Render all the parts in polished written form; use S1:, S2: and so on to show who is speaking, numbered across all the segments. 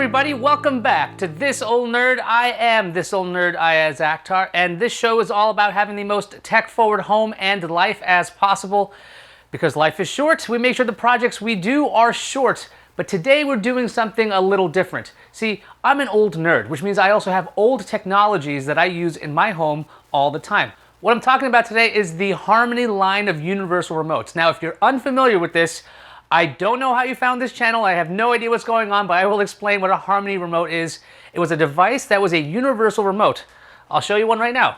S1: everybody, welcome back to This Old Nerd. I am This Old Nerd, Ayaz Akhtar, and this show is all about having the most tech-forward home and life as possible. Because life is short, we make sure the projects we do are short. But today we're doing something a little different. See, I'm an old nerd, which means I also have old technologies that I use in my home all the time. What I'm talking about today is the Harmony line of universal remotes. Now, if you're unfamiliar with this, I don't know how you found this channel. I have no idea what's going on, but I will explain what a Harmony remote is. It was a device that was a universal remote. I'll show you one right now.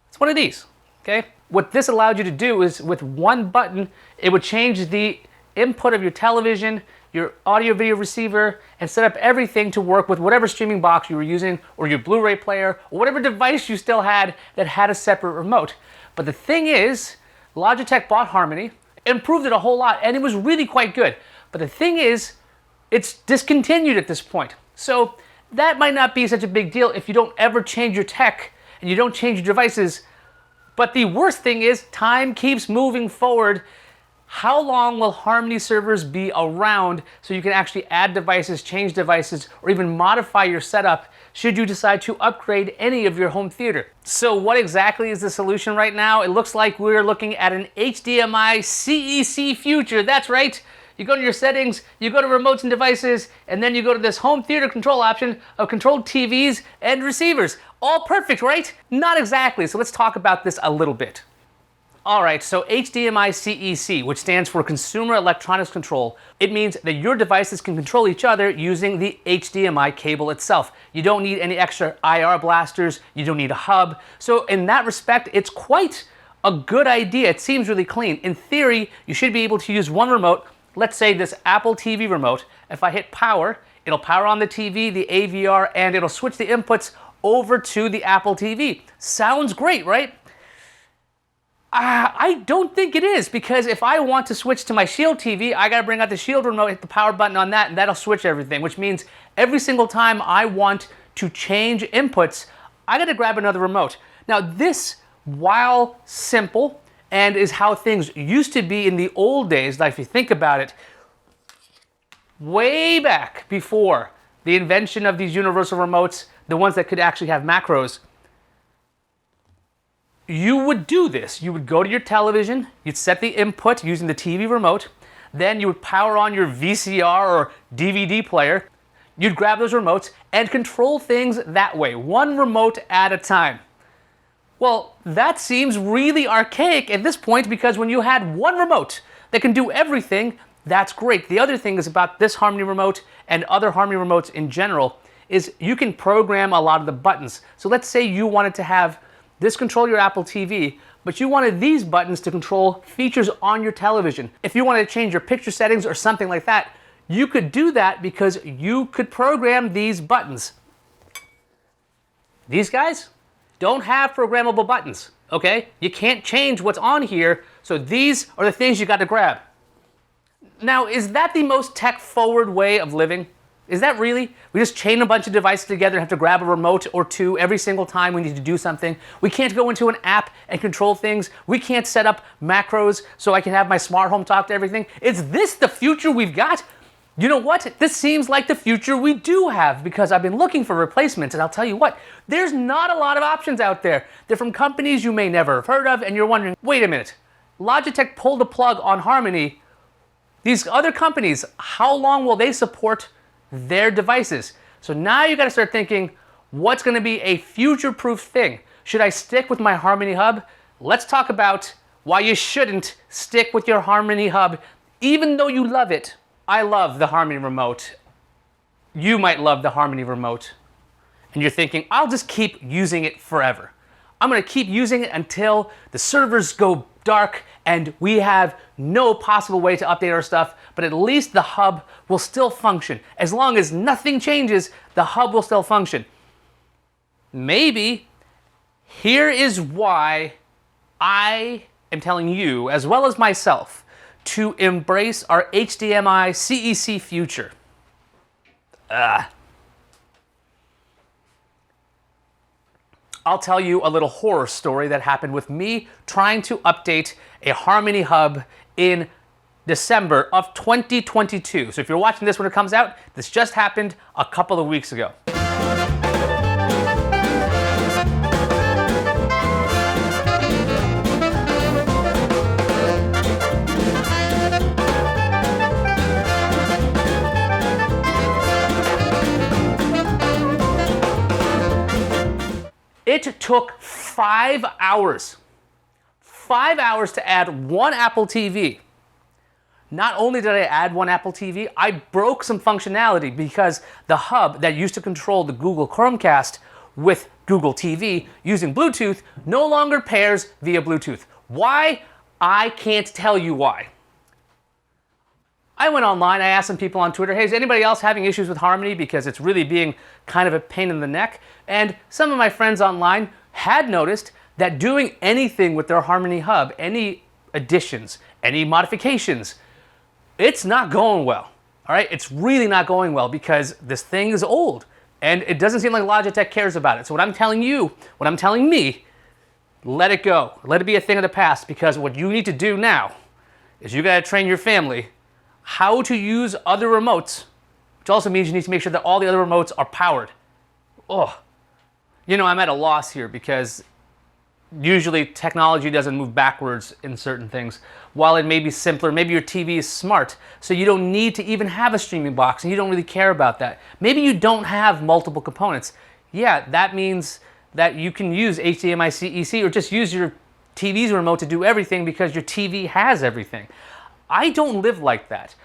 S1: It's one of these, okay? What this allowed you to do is with one button, it would change the input of your television, your audio video receiver, and set up everything to work with whatever streaming box you were using, or your Blu-ray player, or whatever device you still had that had a separate remote. But the thing is, Logitech bought Harmony, improved it a whole lot, and it was really quite good. But the thing is, it's discontinued at this point. So that might not be such a big deal if you don't ever change your tech and you don't change your devices. But the worst thing is, time keeps moving forward. How long will Harmony servers be around so you can actually add devices, change devices, or even modify your setup should you decide to upgrade any of your home theater? So what exactly is the solution right now? It looks like we're looking at an HDMI-CEC future. That's right. You go to your settings, you go to remotes and devices, and then you go to this home theater control option of controlled TVs and receivers. All perfect, right? Not exactly. So let's talk about this a little bit. Alright, so HDMI-CEC, which stands for Consumer Electronics Control, it means that your devices can control each other using the HDMI cable itself. You don't need any extra IR blasters, you don't need a hub. So in that respect, it's quite a good idea. It seems really clean. In theory, you should be able to use one remote, let's say this Apple TV remote. If I hit power, it'll power on the TV, the AVR, and it'll switch the inputs over to the Apple TV. Sounds great, right? I don't think it is, because if I want to switch to my Shield TV, I gotta bring out the Shield remote, hit the power button on that, and that'll switch everything, which means every single time I want to change inputs, I gotta grab another remote. Now this, while simple, and is how things used to be in the old days, like if you think about it, way back before the invention of these universal remotes, the ones that could actually have macros, you would do this. You would go to your television, you'd set the input using the TV remote, then you would power on your VCR or DVD player, you'd grab those remotes and control things that way, one remote at a time. Well, that seems really archaic at this point, because when you had one remote that can do everything, that's great. The other thing is about this Harmony remote and other Harmony remotes in general is you can program a lot of the buttons. So let's say you wanted to have this control your Apple TV, but you wanted these buttons to control features on your television. If you wanted to change your picture settings or something like that, you could do that because you could program these buttons. These guys don't have programmable buttons, okay? You can't change what's on here, so these are the things you got to grab. Now, is that the most tech-forward way of living? Is that really? We just chain a bunch of devices together and have to grab a remote or two every single time we need to do something. We can't go into an app and control things. We can't set up macros so I can have my smart home talk to everything. Is this the future we've got? You know what? This seems like the future we do have, because I've been looking for replacements, and I'll tell you what, there's not a lot of options out there. They're from companies you may never have heard of, and you're wondering, wait a minute, Logitech pulled the plug on Harmony. These other companies, how long will they support their devices? So now you got to start thinking, what's going to be a future-proof thing? Should I stick with my Harmony hub? Let's talk about why you shouldn't stick with your Harmony hub, even though you love it. I love the Harmony remote. You might love the Harmony remote, and you're thinking, I'll just keep using it forever. I'm going to keep using it until the servers go dark and we have no possible way to update our stuff, but at least the hub will still function. As long as nothing changes, the hub will still function. Maybe here is why I am telling you, as well as myself, to embrace our HDMI-CEC future. I'll tell you a little horror story that happened with me trying to update a Harmony hub in December of 2022. So if you're watching this when it comes out, this just happened a couple of weeks ago. It took 5 hours. 5 hours to add one Apple TV. Not only did I add one Apple TV, I broke some functionality because the hub that used to control the Google Chromecast with Google TV using Bluetooth no longer pairs via Bluetooth. Why? I can't tell you why. I went online, I asked some people on Twitter, hey, is anybody else having issues with Harmony because it's really being kind of a pain in the neck? And some of my friends online had noticed that doing anything with their Harmony hub, any additions, any modifications, it's not going well, all right? It's really not going well because this thing is old and it doesn't seem like Logitech cares about it. So what I'm telling you, what I'm telling me, let it go. Let it be a thing of the past, because what you need to do now is you gotta train your family how to use other remotes, which also means you need to make sure that all the other remotes are powered. Oh, you know, I'm at a loss here because usually technology doesn't move backwards in certain things. While it may be simpler, maybe your TV is smart, so you don't need to even have a streaming box and you don't really care about that. Maybe you don't have multiple components. Yeah, that means that you can use HDMI-CEC or just use your TV's remote to do everything because your TV has everything. I don't live like that.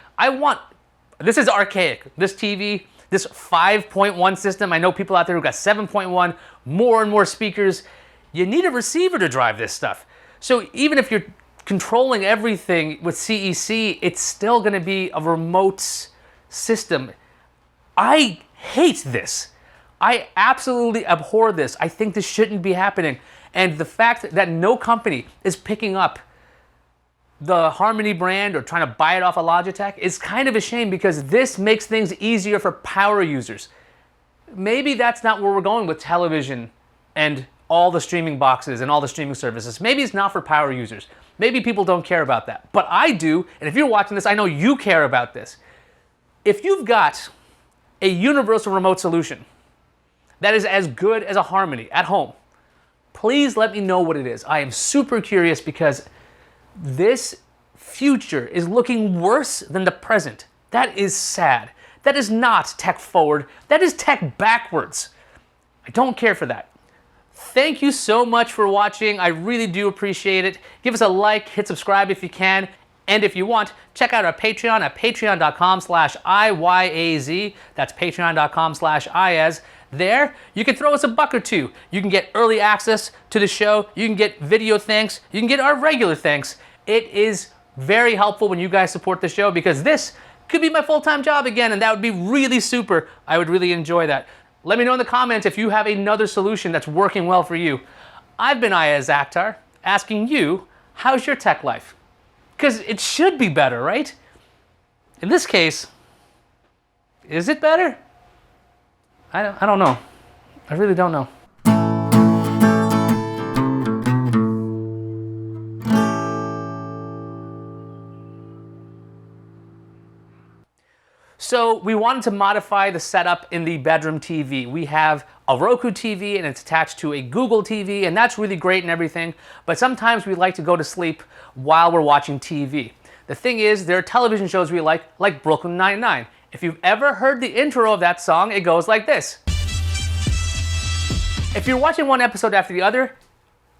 S1: This is archaic. This TV, this 5.1 system, I know people out there who got 7.1, more and more speakers. You need a receiver to drive this stuff. So even if you're controlling everything with CEC, it's still gonna be a remote system. I hate this. I absolutely abhor this. I think this shouldn't be happening. And the fact that no company is picking up the Harmony brand or trying to buy it off of Logitech is kind of a shame, because this makes things easier for power users. Maybe that's not where we're going with television and all the streaming boxes and all the streaming services. Maybe it's not for power users. Maybe people don't care about that. But I do, and if you're watching this, I know you care about this. If you've got a universal remote solution that is as good as a Harmony at home, please let me know what it is. I am super curious, because this future is looking worse than the present. That is sad. That is not tech forward. That is tech backwards. I don't care for that. Thank you so much for watching. I really do appreciate it. Give us a like, hit subscribe if you can. And if you want, check out our Patreon at patreon.com/IYAZ. That's patreon.com/IAZ. There, you can throw us a buck or two. You can get early access to the show. You can get video thanks. You can get our regular thanks. It is very helpful when you guys support the show, because this could be my full-time job again, and that would be really super. I would really enjoy that. Let me know in the comments if you have another solution that's working well for you. I've been Ayaz Akhtar, asking you, how's your tech life? Because it should be better, right? In this case, is it better? I don't know. I really don't know. So we wanted to modify the setup in the bedroom TV. We have a Roku TV and it's attached to a Google TV, and that's really great and everything, but sometimes we like to go to sleep while we're watching TV. The thing is, there are television shows we like Brooklyn Nine-Nine. If you've ever heard the intro of that song, it goes like this. If you're watching one episode after the other,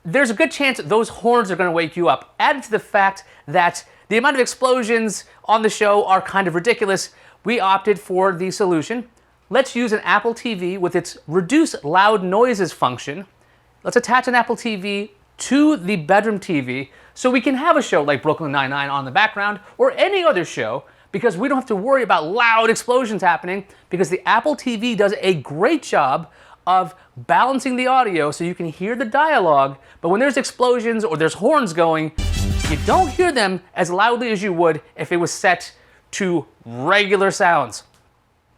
S1: there's a good chance those horns are going to wake you up. Added to the fact that the amount of explosions on the show are kind of ridiculous, we opted for the solution. Let's use an Apple TV with its reduce loud noises function. Let's attach an Apple TV to the bedroom TV so we can have a show like Brooklyn Nine-Nine on the background, or any other show, because we don't have to worry about loud explosions happening, because the Apple TV does a great job of balancing the audio so you can hear the dialogue, but when there's explosions or there's horns going, you don't hear them as loudly as you would if it was set to regular sounds.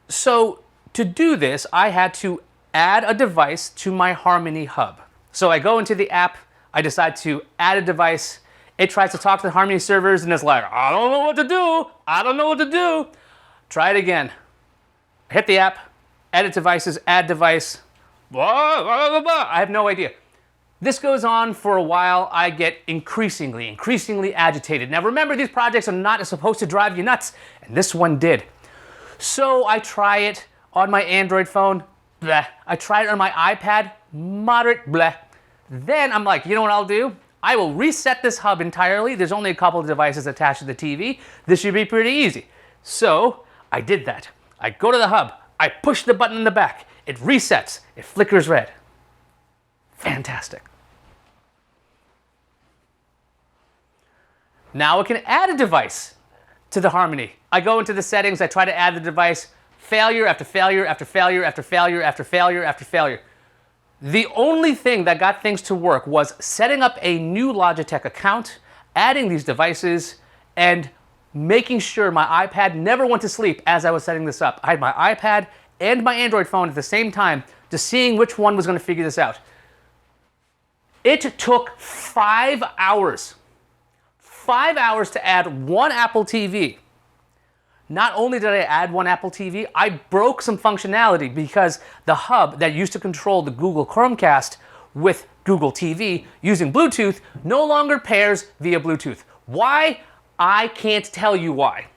S1: So to do this, I had to add a device to my Harmony hub. So I go into the app, I decide to add a device. It tries to talk to the Harmony servers and it's like, I don't know what to do. I don't know what to do. Try it again. Hit the app, edit devices, add device. Blah, blah, blah, blah. I have no idea. This goes on for a while. I get increasingly agitated. Now remember, these projects are not supposed to drive you nuts, and this one did. So I try it on my Android phone, bleh. I try it on my iPad, moderate, bleh. Then I'm like, you know what I'll do? I will reset this hub entirely. There's only a couple of devices attached to the TV. This should be pretty easy. So I did that. I go to the hub, I push the button in the back, it resets, it flickers red. Fantastic. Now I can add a device to the Harmony. I go into the settings, I try to add the device, failure after failure after failure after failure after failure after failure. The only thing that got things to work was setting up a new Logitech account, adding these devices, and making sure my iPad never went to sleep as I was setting this up. I had my iPad and my Android phone at the same time, just seeing which one was going to figure this out. It took 5 hours. 5 hours to add one Apple TV. Not only did I add one Apple TV, I broke some functionality because the hub that used to control the Google Chromecast with Google TV using Bluetooth no longer pairs via Bluetooth. Why? I can't tell you why.